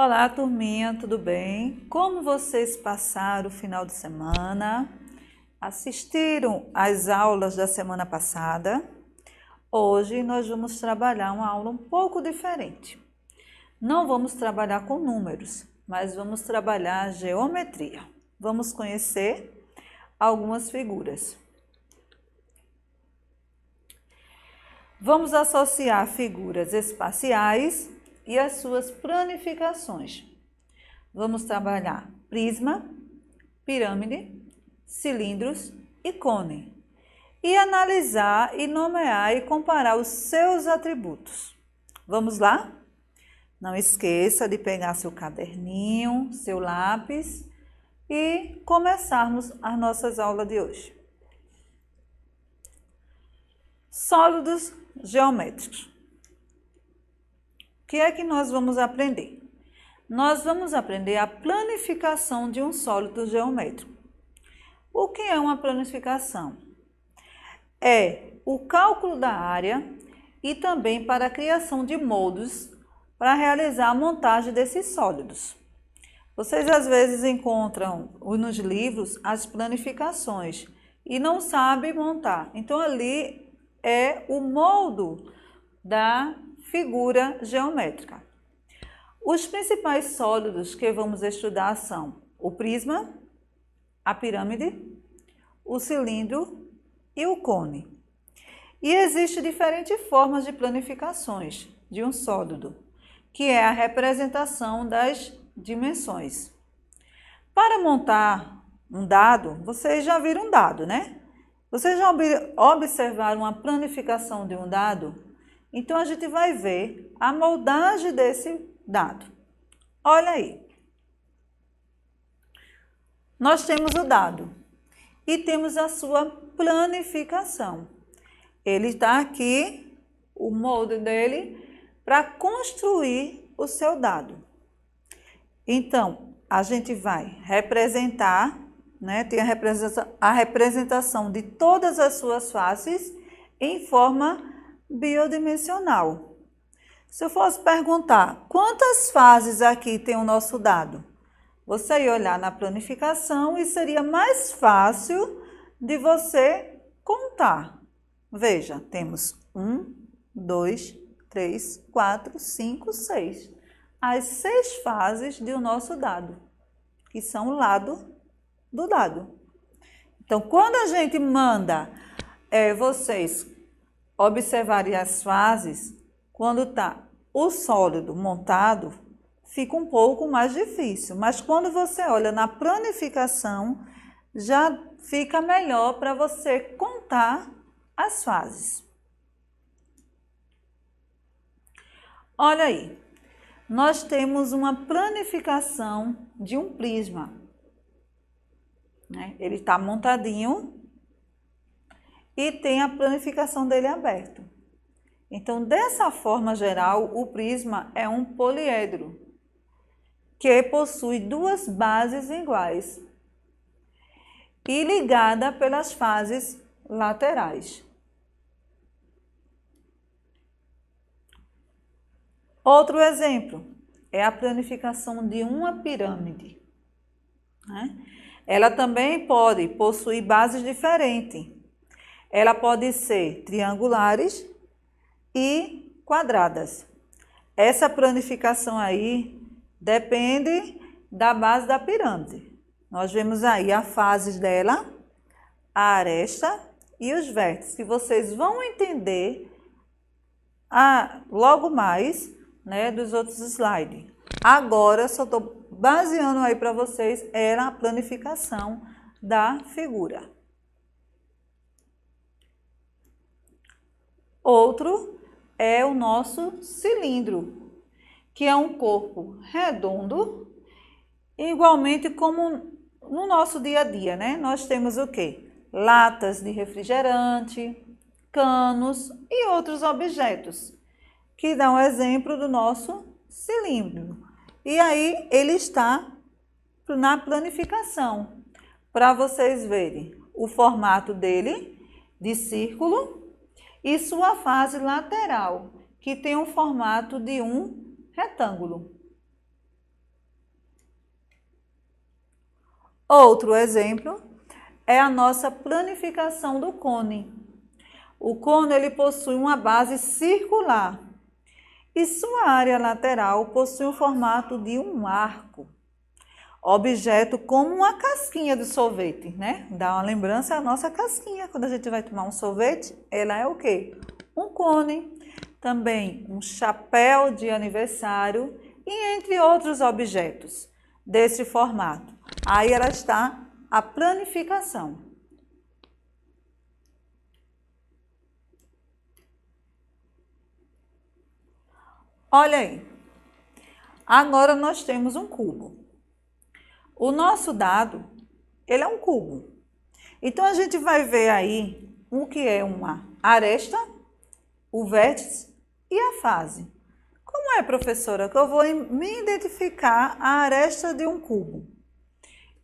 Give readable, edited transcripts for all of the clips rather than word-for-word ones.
Olá, turminha, tudo bem? Como vocês passaram o final de semana? Assistiram às aulas da semana passada? Hoje nós vamos trabalhar uma aula um pouco diferente. Não vamos trabalhar com números, mas vamos trabalhar geometria. Vamos conhecer algumas figuras. Vamos associar figuras espaciais e as suas planificações. Vamos trabalhar prisma, pirâmide, cilindros e cone. E analisar e nomear e comparar os seus atributos. Vamos lá? Não esqueça de pegar seu caderninho, seu lápis e começarmos as nossas aulas de hoje. Sólidos geométricos. O que é que nós vamos aprender? Nós vamos aprender a planificação de um sólido geométrico. O que é uma planificação? É o cálculo da área e também para a criação de moldes para realizar a montagem desses sólidos. Vocês às vezes encontram nos livros as planificações e não sabem montar. Então ali é o molde da figura geométrica. Os principais sólidos que vamos estudar são o prisma, a pirâmide, o cilindro e o cone. E existem diferentes formas de planificações de um sólido, que é a representação das dimensões. Para montar um dado, vocês já viram um dado, né? Vocês já observaram uma planificação de um dado? Então, a gente vai ver a moldagem desse dado. Olha aí. Nós temos o dado e temos a sua planificação. Ele está aqui, o molde dele, para construir o seu dado. Então, a gente vai representar, né? Tem a representação de todas as suas faces em forma bidimensional. Se eu fosse perguntar quantas fases aqui tem o nosso dado, você ia olhar na planificação e seria mais fácil de você contar. Veja, temos 1, 2, 3, 4, 5, 6. As 6 fases do nosso dado, que são o lado do dado. Então, quando a gente manda vocês observarem as fases, quando está o sólido montado, fica um pouco mais difícil. Mas quando você olha na planificação, já fica melhor para você contar as fases. Olha aí, nós temos uma planificação de um prisma, né? Ele está montadinho e tem a planificação dele aberto. Então, dessa forma geral, o prisma é um poliedro que possui 2 bases iguais e ligada pelas fases laterais. Outro exemplo é a planificação de uma pirâmide, né? Ela também pode possuir bases diferentes. Ela pode ser triangulares e quadradas. Essa planificação aí depende da base da pirâmide. Nós vemos aí as fases dela, a aresta e os vértices, que vocês vão entender logo mais, né, dos outros slides. Agora, só estou baseando aí para vocês, era a planificação da figura. Outro é o nosso cilindro, que é um corpo redondo, igualmente como no nosso dia a dia, né? Nós temos o quê? Latas de refrigerante, canos e outros objetos, que dão exemplo do nosso cilindro. E aí ele está na planificação, para vocês verem o formato dele de círculo e sua face lateral, que tem um formato de um retângulo. Outro exemplo é a nossa planificação do cone. O cone ele possui uma base circular e sua área lateral possui o formato de um arco. Objeto como uma casquinha de sorvete, né? Dá uma lembrança à nossa casquinha. Quando a gente vai tomar um sorvete, ela é o quê? Um cone. Também um chapéu de aniversário e entre outros objetos desse formato. Aí ela está a planificação. Olha aí. Agora nós temos um cubo. O nosso dado, ele é um cubo. Então, a gente vai ver aí o que é uma aresta, o vértice e a face. Como é, professora, que eu vou me identificar a aresta de um cubo?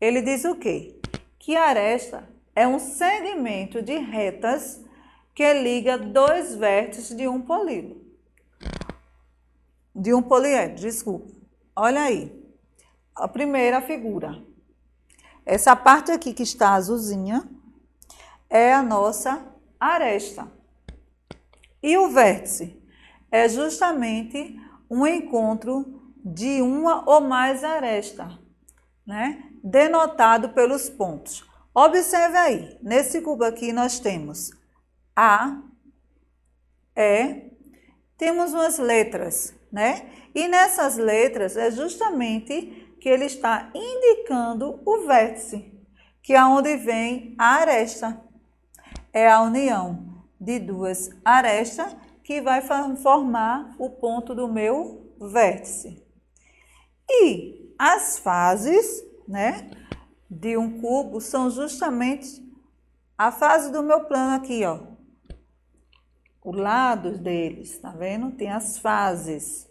Ele diz o quê? Que a aresta é um segmento de retas que liga dois vértices de um polígono. De um poliedro, desculpa. Olha aí. A primeira figura. Essa parte aqui que está azulzinha é a nossa aresta. E o vértice é justamente um encontro de uma ou mais arestas, né? Denotado pelos pontos. Observe aí, nesse cubo aqui nós temos A, E, temos umas letras, né? E nessas letras é justamente que ele está indicando o vértice, que é onde vem a aresta. É a união de duas arestas que vai formar o ponto do meu vértice. E as fases, né, de um cubo são justamente a fase do meu plano aqui, ó. O lado deles, tá vendo? Tem as fases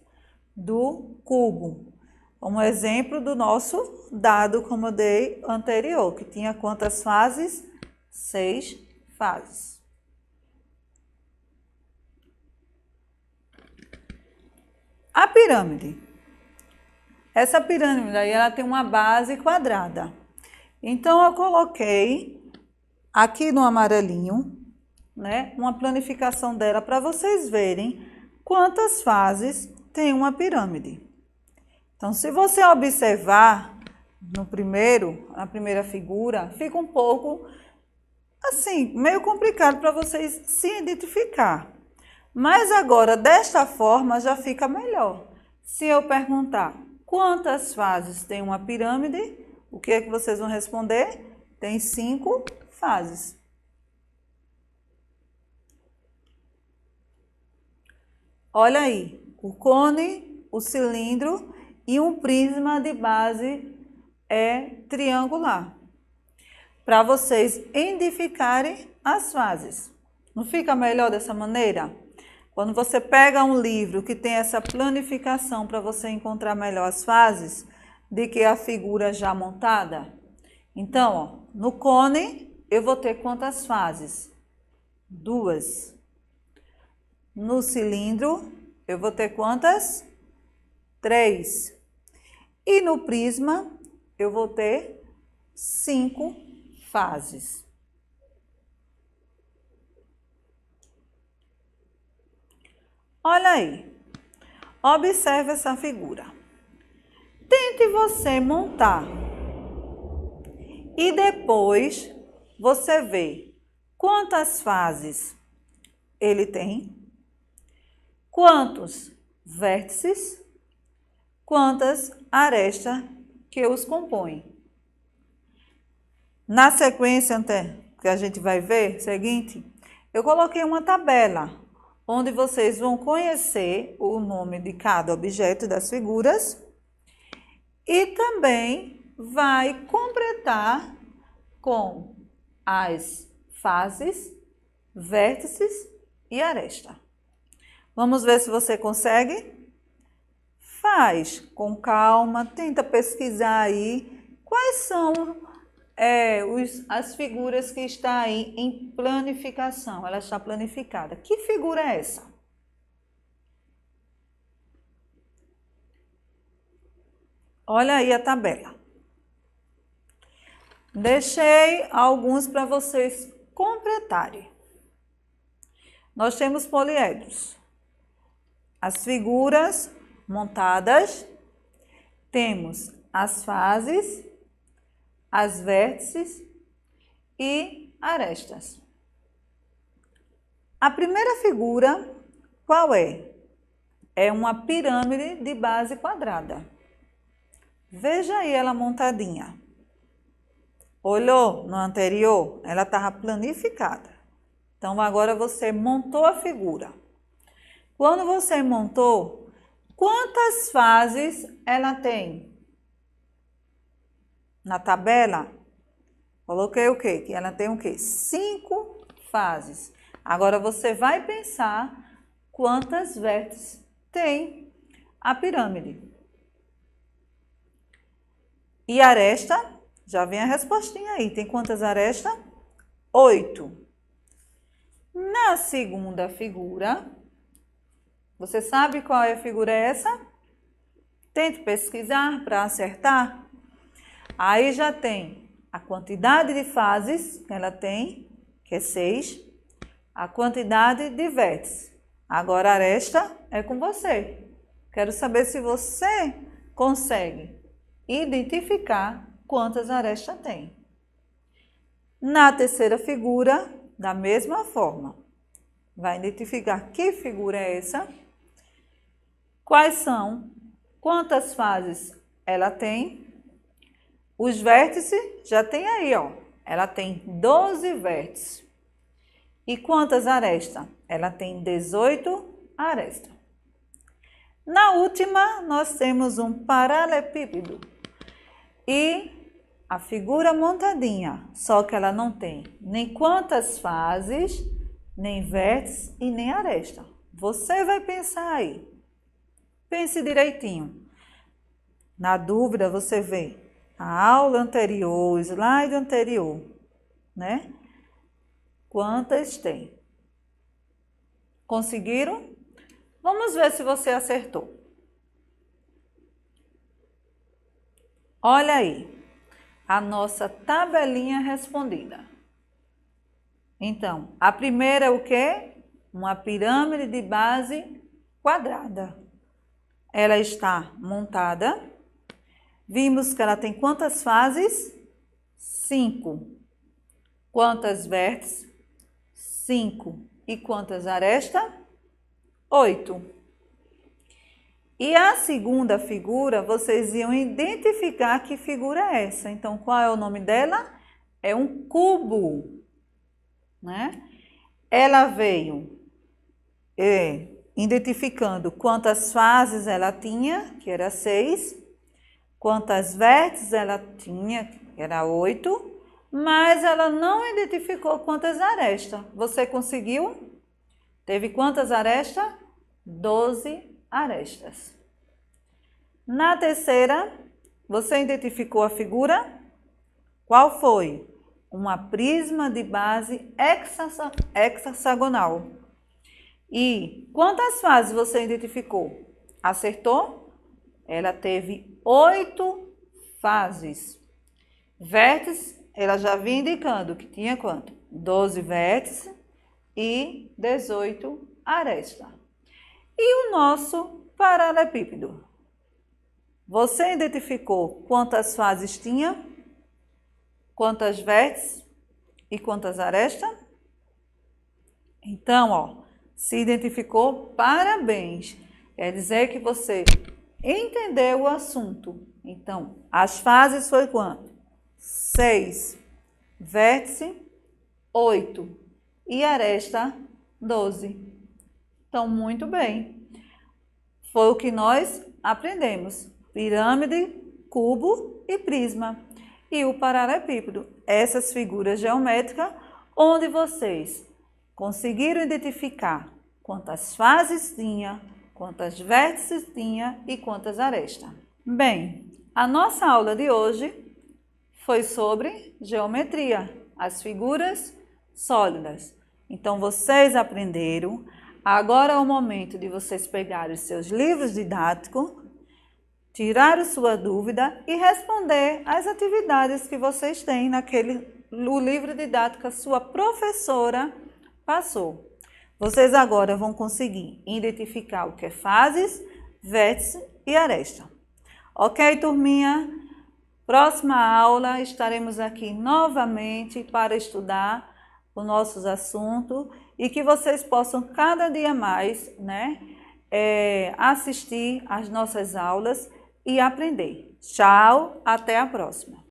do cubo. Um exemplo do nosso dado, como eu dei anterior, que tinha quantas fases? 6 fases. A pirâmide. Essa pirâmide aí, ela tem uma base quadrada. Então, eu coloquei aqui no amarelinho, né, uma planificação dela para vocês verem quantas fases tem uma pirâmide. Então, se você observar na primeira figura, fica um pouco assim, meio complicado para vocês se identificar. Mas agora, desta forma, já fica melhor. Se eu perguntar quantas fases tem uma pirâmide, o que é que vocês vão responder? Tem 5 fases. Olha aí, o cone, o cilindro e um prisma de base triangular. Para vocês identificarem as fases. Não fica melhor dessa maneira? Quando você pega um livro que tem essa planificação para você encontrar melhor as fases, de que a figura já montada. Então, ó, no cone, eu vou ter quantas fases? 2. No cilindro, eu vou ter quantas? 3. E no prisma, eu vou ter 5 fases. Olha aí, observe essa figura. Tente você montar e depois você vê quantas fases ele tem, quantos vértices, quantas arestas que os compõem. Na sequência que a gente vai ver, seguinte, eu coloquei uma tabela, onde vocês vão conhecer o nome de cada objeto das figuras e também vai completar com as fases, vértices e aresta. Vamos ver se você consegue? Faz com calma, tenta pesquisar aí quais são as figuras que estão aí em planificação. Ela está planificada. Que figura é essa? Olha aí a tabela. Deixei alguns para vocês completarem. Nós temos poliedros. As figuras montadas, temos as fases, as vértices e arestas. A primeira figura, qual é? É uma pirâmide de base quadrada. Veja aí ela montadinha. Olhou no anterior? Ela estava planificada. Então, agora você montou a figura. Quando você montou, quantas fases ela tem? Na tabela, coloquei o quê? Que ela tem o quê? 5 fases. Agora, você vai pensar quantas vértices tem a pirâmide. E aresta, já vem a respostinha aí. Tem quantas arestas? 8. Na segunda figura, você sabe qual é a figura essa? Tente pesquisar para acertar. Aí já tem a quantidade de fases que ela tem, que é 6, a quantidade de vértices. Agora a aresta é com você. Quero saber se você consegue identificar quantas arestas tem. Na terceira figura, da mesma forma, vai identificar que figura é essa, quais são, quantas fases ela tem. Os vértices já tem aí, ó. Ela tem 12 vértices. E quantas arestas? Ela tem 18 arestas. Na última, nós temos um paralelepípedo. E a figura montadinha, só que ela não tem nem quantas fases, nem vértices e nem aresta. Você vai pensar aí. Pense direitinho. Na dúvida, você vê a aula anterior, o slide anterior, né? Quantas tem? Conseguiram? Vamos ver se você acertou. Olha aí, a nossa tabelinha respondida. Então, a primeira é o quê? Uma pirâmide de base quadrada. Ela está montada. Vimos que ela tem quantas fases? 5. Quantas vértices? 5. E quantas arestas? 8. E a segunda figura, vocês iam identificar que figura é essa. Então, qual é o nome dela? É um cubo, né? Ela veio identificando quantas fases ela tinha, que era 6, quantas vértices ela tinha, que era 8, mas ela não identificou quantas arestas. Você conseguiu? Teve quantas arestas? 12 arestas. Na terceira, você identificou a figura? Qual foi? Uma prisma de base hexagonal. E quantas fases você identificou? Acertou? Ela teve 8 fases. Vértices, ela já vinha indicando que tinha quanto? 12 vértices e 18 arestas. E o nosso paralelepípedo? Você identificou quantas fases tinha? Quantas vértices e quantas arestas? Então, ó, se identificou, parabéns. Quer dizer que você entendeu o assunto. Então, as fases foi quanto? 6. Vértice, 8. E aresta, 12. Então, muito bem. Foi o que nós aprendemos. Pirâmide, cubo e prisma. E o paralelepípedo. Essas figuras geométricas onde vocês conseguiram identificar quantas fases tinha, quantas vértices tinha e quantas arestas. Bem, a nossa aula de hoje foi sobre geometria, as figuras sólidas. Então, vocês aprenderam. Agora é o momento de vocês pegarem os seus livros didáticos, tirar a sua dúvida e responder às atividades que vocês têm no livro didático que a sua professora passou. Vocês agora vão conseguir identificar o que é fases, vértice e aresta. Ok, turminha? Próxima aula estaremos aqui novamente para estudar os nossos assuntos e que vocês possam cada dia mais, assistir às nossas aulas e aprender. Tchau, até a próxima.